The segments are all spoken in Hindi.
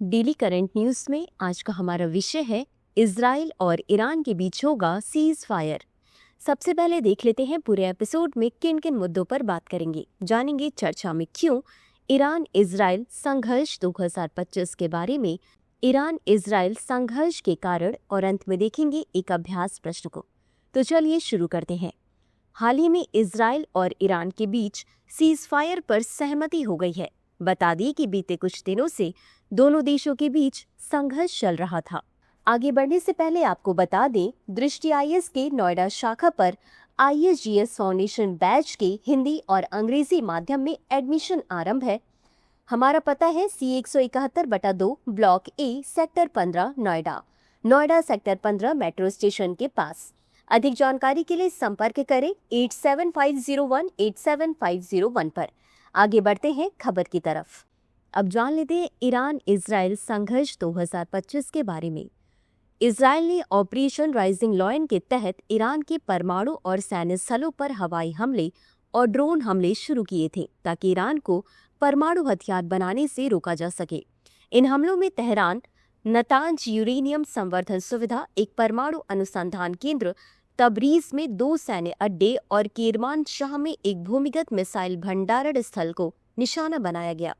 डेली करंट न्यूज में आज का हमारा विषय है इजराइल और ईरान के बीच होगा सीज फायर। सबसे पहले देख लेते हैं पूरे एपिसोड में किन किन मुद्दों पर बात करेंगे। जानेंगे चर्चा में क्यों ईरान इजराइल संघर्ष 2025 के बारे में, ईरान इजराइल संघर्ष के कारण और अंत में देखेंगे एक अभ्यास प्रश्न को। तो चलिए शुरू करते हैं। हाल ही में इजराइल और ईरान के बीच सीज फायर पर सहमति हो गई है। बता दें कि बीते कुछ दिनों से दोनों देशों के बीच संघर्ष चल रहा था। आगे बढ़ने से पहले आपको बता दें, दृष्टि IAS के नोएडा शाखा पर ISGS फाउंडेशन बैच के हिंदी और अंग्रेजी माध्यम में एडमिशन आरंभ है। हमारा पता है C171/2 block A sector 15 Noida sector 15 metro station के पास। अधिक जानकारी के लिए संपर्क करें 8750187501 पर। आगे बढ़ते हैं खबर की तरफ। अब जान लेते हैं ईरान इजराइल संघर्ष 2025 के बारे में। इजराइल ने ऑपरेशन राइजिंग लॉयन के तहत ईरान के परमाणु और सैन्य स्थलों पर हवाई हमले और ड्रोन हमले शुरू किए थे ताकि ईरान को परमाणु हथियार बनाने से रोका जा सके। इन हमलों में तेहरान, नतांज यूरेनियम संवर्धन सुविधा, एक परमाणु अनुसंधान केंद्र, तबरीज में 2 सैन्य अड्डे और केरमान शाह में एक भूमिगत मिसाइल भंडारण स्थल को निशाना बनाया गया।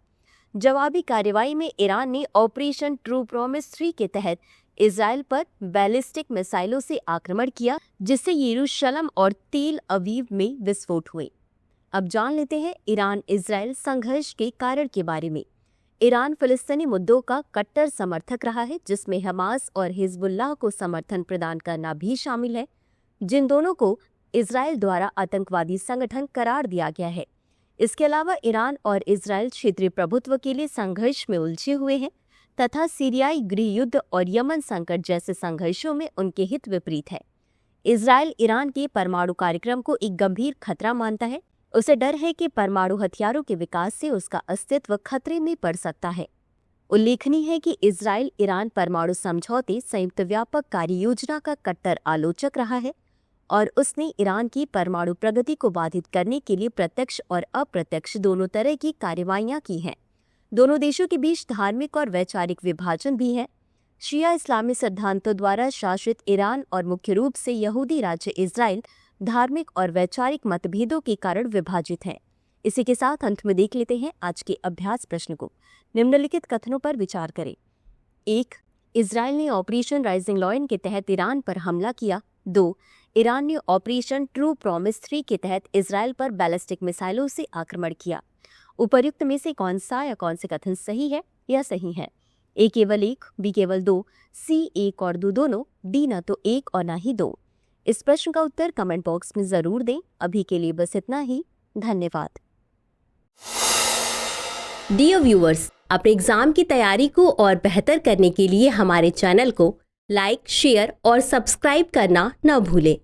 जवाबी कार्रवाई में ईरान ने ऑपरेशन ट्रू प्रॉमिस 3 के तहत इजराइल पर बैलिस्टिक मिसाइलों से आक्रमण किया, जिससे यरूशलेम और तेल अवीव में विस्फोट हुए। अब जान लेते हैं ईरान इजराइल संघर्ष के कारण के बारे में। ईरान फिलिस्तीनी मुद्दों का कट्टर समर्थक रहा है, जिसमें हमास और हिजबुल्लाह को समर्थन प्रदान करना भी शामिल है, जिन दोनों को इजराइल द्वारा आतंकवादी संगठन करार दिया गया है। इसके अलावा ईरान और इजराइल क्षेत्रीय प्रभुत्व के लिए संघर्ष में उलझे हुए हैं तथा सीरियाई गृह युद्ध और यमन संकट जैसे संघर्षों में उनके हित विपरीत है। इजराइल ईरान के परमाणु कार्यक्रम को एक गंभीर खतरा मानता है। उसे डर है कि परमाणु हथियारों के विकास से उसका अस्तित्व खतरे में पड़ सकता है। उल्लेखनीय है कि इजराइल ईरान परमाणु समझौते संयुक्त व्यापक कार्य योजना का कट्टर आलोचक रहा है और उसने ईरान की परमाणु प्रगति को बाधित करने के लिए प्रत्यक्ष और अप्रत्यक्ष दोनों तरह की कार्रवाइयां की हैं। दोनों देशों के बीच धार्मिक और वैचारिक विभाजन भी है। शिया इस्लामी सिद्धांतों द्वारा शासित ईरान और मुख्य रूप से यहूदी राज्य इजराइल धार्मिक और वैचारिक मतभेदों के कारण विभाजित है। इसी के साथ अंत में देख लेते हैं आज के अभ्यास प्रश्न को। निम्नलिखित कथनों पर विचार करें। 1. इजराइल ने ऑपरेशन राइजिंग लॉयन के तहत ईरान पर हमला किया। 2. ईरान ने ऑपरेशन ट्रू प्रॉमिस 3 के तहत इजराइल पर बैलिस्टिक मिसाइलों से आक्रमण किया। उपर्युक्त में से कौन से कथन सही है या सही है? A केवल 1, B केवल 2, C 1 और 2 दोनों, D न तो 1 और न ही 2। इस प्रश्न का उत्तर कमेंट बॉक्स में जरूर दें। अभी के लिए बस इतना ही। धन्यवाद। डियर व्यूअर्स, अपने एग्जाम की तैयारी को और बेहतर करने के लिए हमारे चैनल को लाइक, शेयर और सब्सक्राइब करना न भूलें।